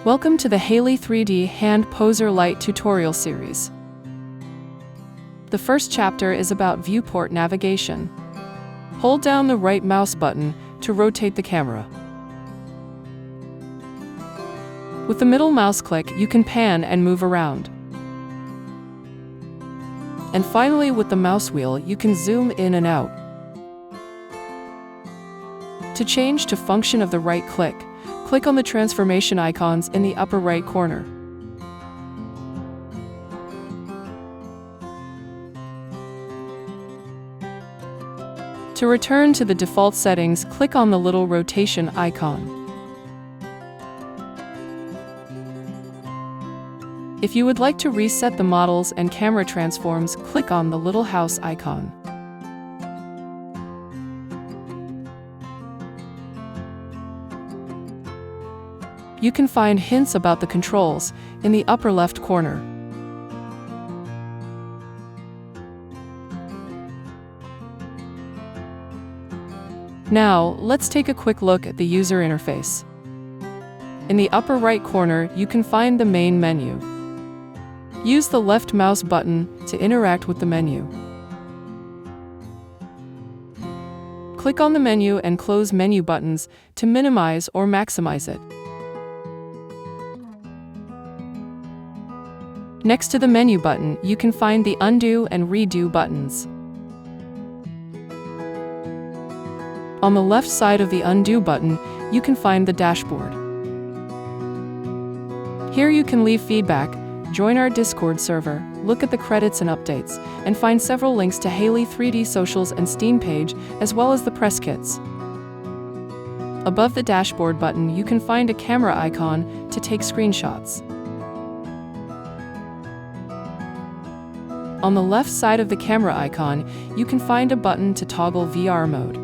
Welcome to the HAELE 3D Hand Poser Lite tutorial series. The first chapter is about viewport navigation. Hold down the right mouse button to rotate the camera. With the middle mouse click, you can pan and move around. And finally, with the mouse wheel, you can zoom in and out. To change to function of the right click, click on the transformation icons in the upper right corner. To return to the default settings, click on the little rotation icon. If you would like to reset the models and camera transforms, click on the little house icon. You can find hints about the controls in the upper left corner. Now, let's take a quick look at the user interface. In the upper right corner, you can find the main menu. Use the left mouse button to interact with the menu. Click on the menu and close menu buttons to minimize or maximize it. Next to the menu button, you can find the undo and redo buttons. On the left side of the undo button, you can find the dashboard. Here you can leave feedback, join our Discord server, look at the credits and updates, and find several links to HAELE 3D socials and Steam page, as well as the press kits. Above the dashboard button, you can find a camera icon to take screenshots. On the left side of the camera icon, you can find a button to toggle VR mode.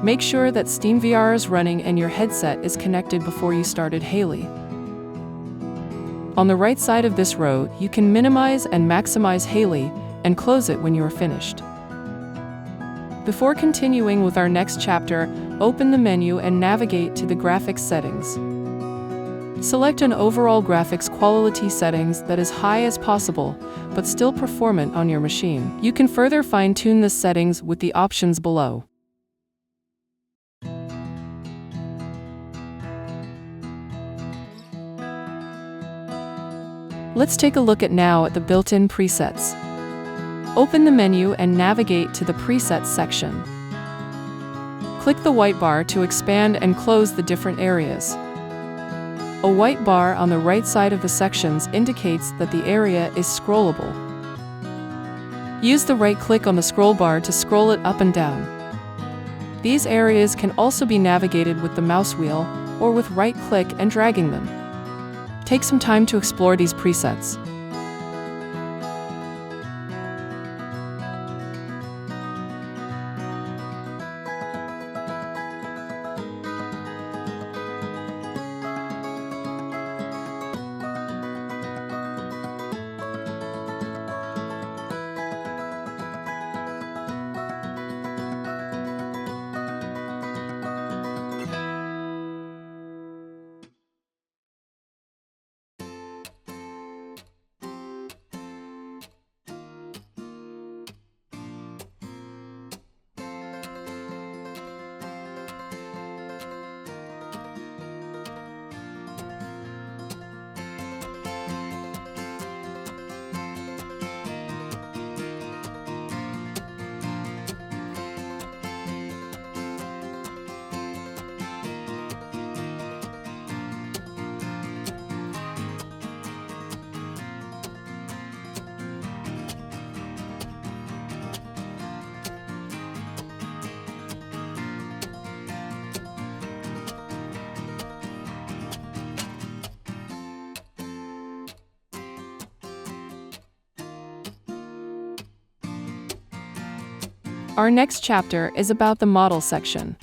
Make sure that Steam VR is running and your headset is connected before you started HAELE. On the right side of this row, you can minimize and maximize HAELE and close it when you are finished. Before continuing with our next chapter, open the menu and navigate to the graphics settings. Select an overall graphics quality settings that is high as possible, but still performant on your machine. You can further fine-tune the settings with the options below. Let's take a look now at the built-in presets. Open the menu and navigate to the Presets section. Click the white bar to expand and close the different areas. A white bar on the right side of the sections indicates that the area is scrollable. Use the right click on the scroll bar to scroll it up and down. These areas can also be navigated with the mouse wheel or with right click and dragging them. Take some time to explore these presets. Our next chapter is about the model section.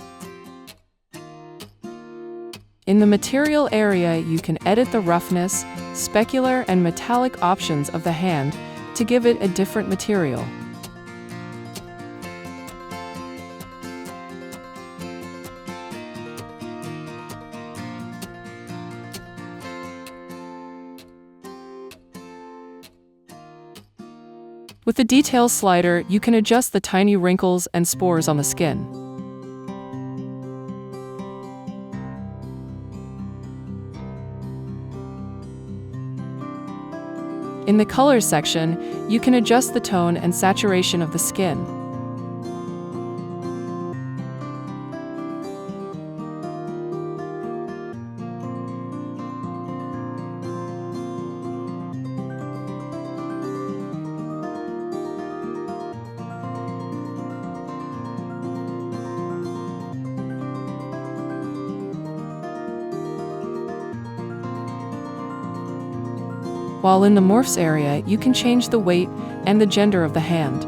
In the material area, you can edit the roughness, specular, and metallic options of the hand to give it a different material. With the Details slider, you can adjust the tiny wrinkles and spores on the skin. In the Colors section, you can adjust the tone and saturation of the skin. While in the Morphs area, you can change the weight and the gender of the hand.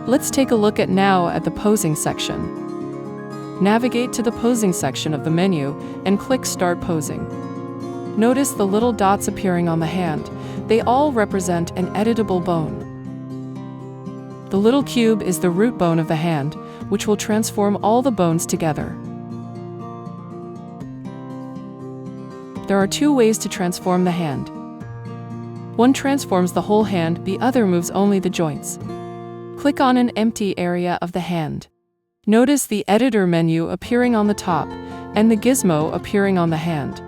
Let's take a look at the Posing section. Navigate to the Posing section of the menu and click Start Posing. Notice the little dots appearing on the hand. They all represent an editable bone. The little cube is the root bone of the hand, which will transform all the bones together. There are two ways to transform the hand. One transforms the whole hand, the other moves only the joints. Click on an empty area of the hand. Notice the Editor menu appearing on the top and the gizmo appearing on the hand.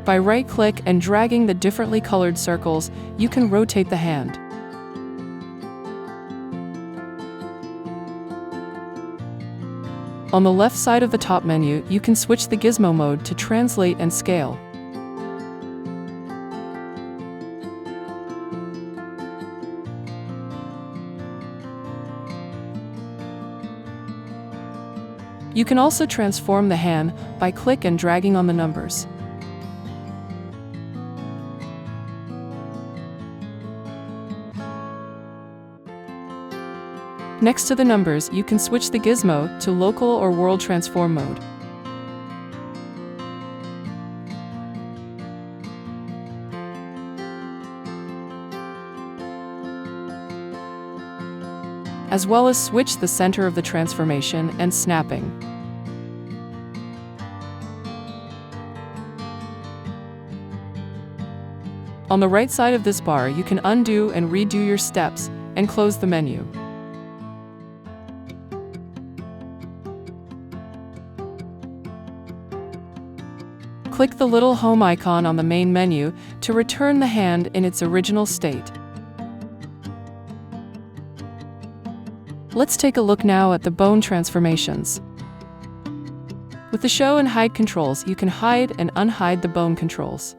By right-click and dragging the differently colored circles, you can rotate the hand. On the left side of the top menu, you can switch the gizmo mode to translate and scale. You can also transform the hand by click and dragging on the numbers. Next to the numbers, you can switch the gizmo to local or world transform mode. As well as switch the center of the transformation and snapping. On the right side of this bar, you can undo and redo your steps and close the menu. Click the little home icon on the main menu to return the hand in its original state. Let's take a look now at the bone transformations. With the Show and Hide controls, you can hide and unhide the bone controls.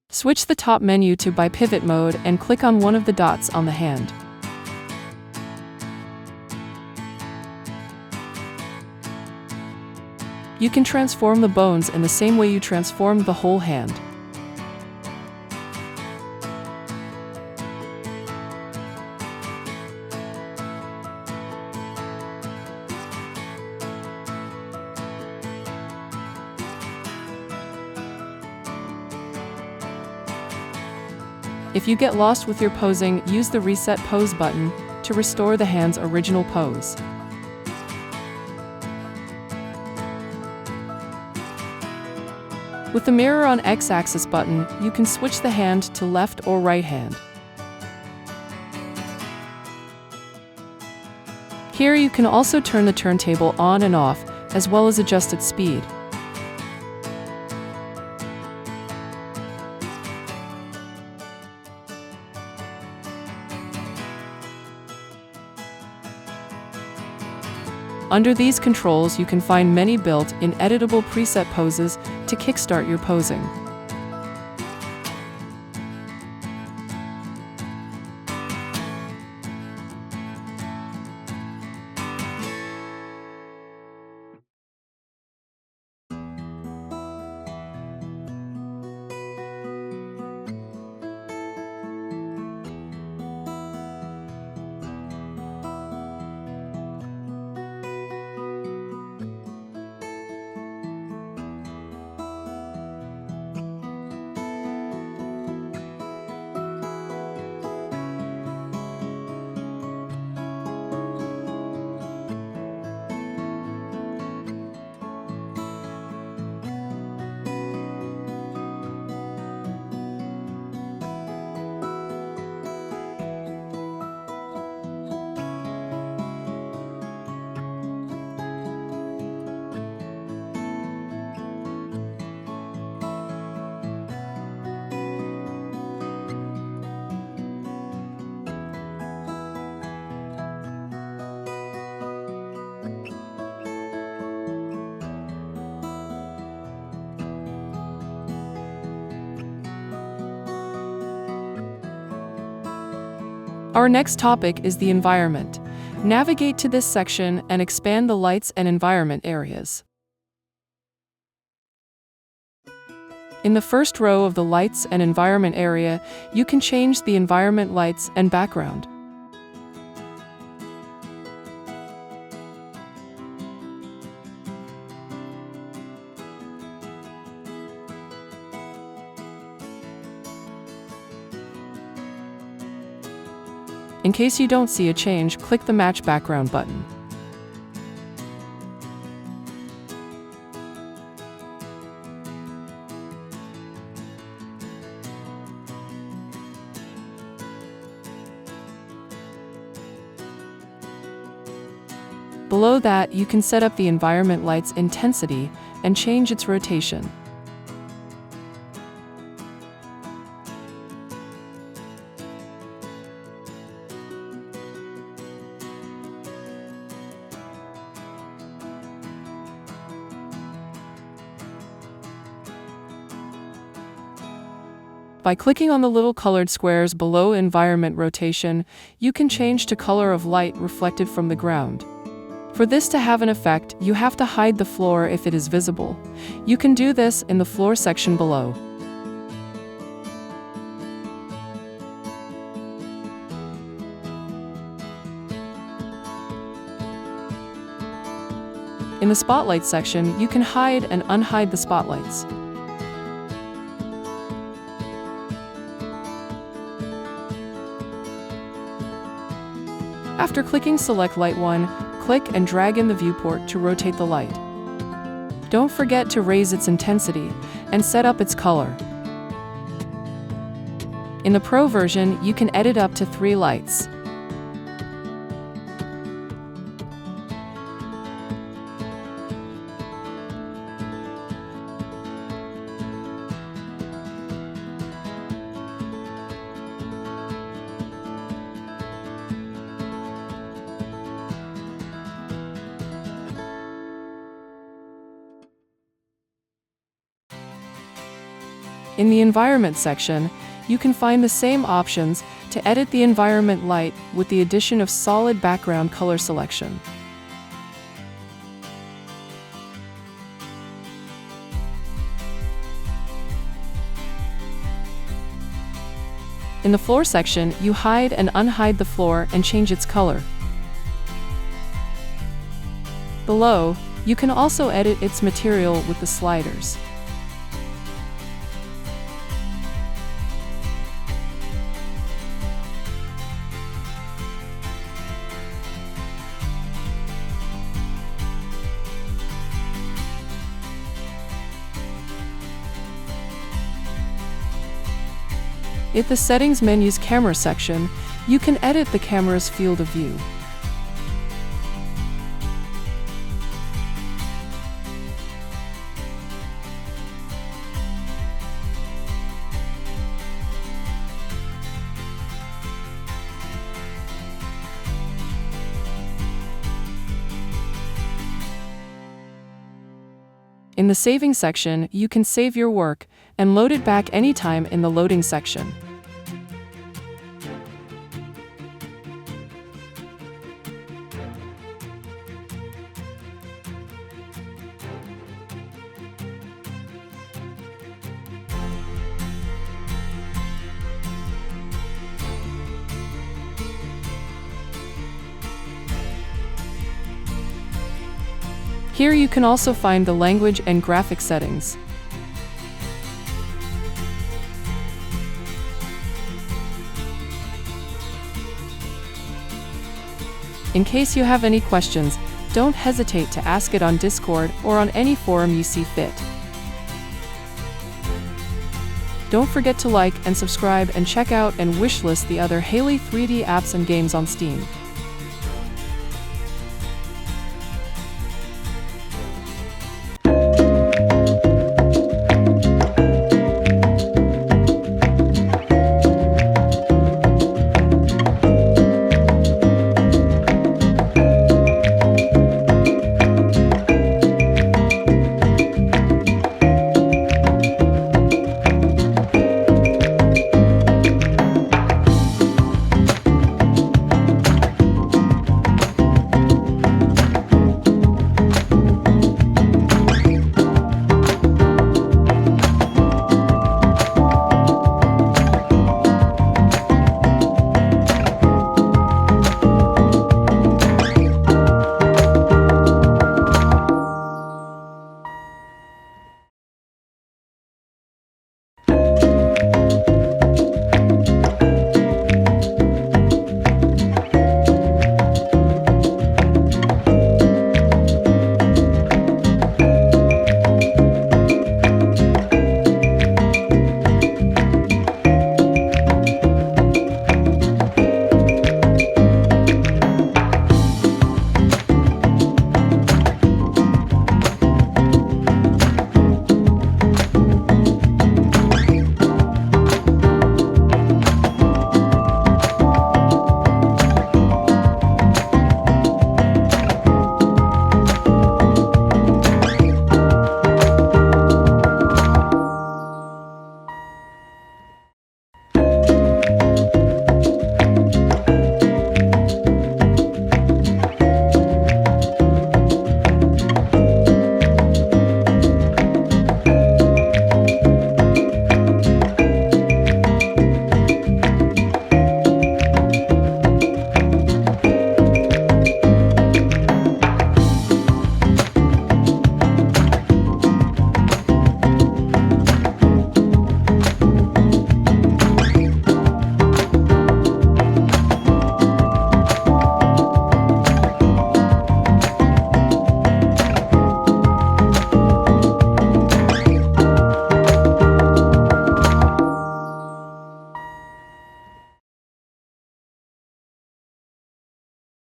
Switch the top menu to Bipivot mode and click on one of the dots on the hand. You can transform the bones in the same way you transformed the whole hand. If you get lost with your posing, use the Reset Pose button to restore the hand's original pose. With the Mirror on X-axis button, you can switch the hand to left or right hand. Here you can also turn the turntable on and off, as well as adjust its speed. Under these controls, you can find many built-in editable preset poses to kickstart your posing. Our next topic is the environment. Navigate to this section and expand the lights and environment areas. In the first row of the lights and environment area, you can change the environment lights and background. In case you don't see a change, click the Match Background button. Below that, you can set up the environment light's intensity and change its rotation. By clicking on the little colored squares below environment rotation, you can change to color of light reflected from the ground. For this to have an effect, you have to hide the floor if it is visible. You can do this in the floor section below. In the spotlight section, you can hide and unhide the spotlights. After clicking Select Light 1, click and drag in the viewport to rotate the light. Don't forget to raise its intensity and set up its color. In the Pro version, you can edit up to 3 lights. In the Environment section, you can find the same options to edit the environment light with the addition of solid background color selection. In the Floor section, you hide and unhide the floor and change its color. Below, you can also edit its material with the sliders. In the Settings menu's Camera section, you can edit the camera's field of view. In the Saving section, you can save your work and load it back anytime in the Loading section. Here you can also find the language and graphic settings. In case you have any questions, don't hesitate to ask it on Discord or on any forum you see fit. Don't forget to like and subscribe and check out and wishlist the other HAELE 3D apps and games on Steam.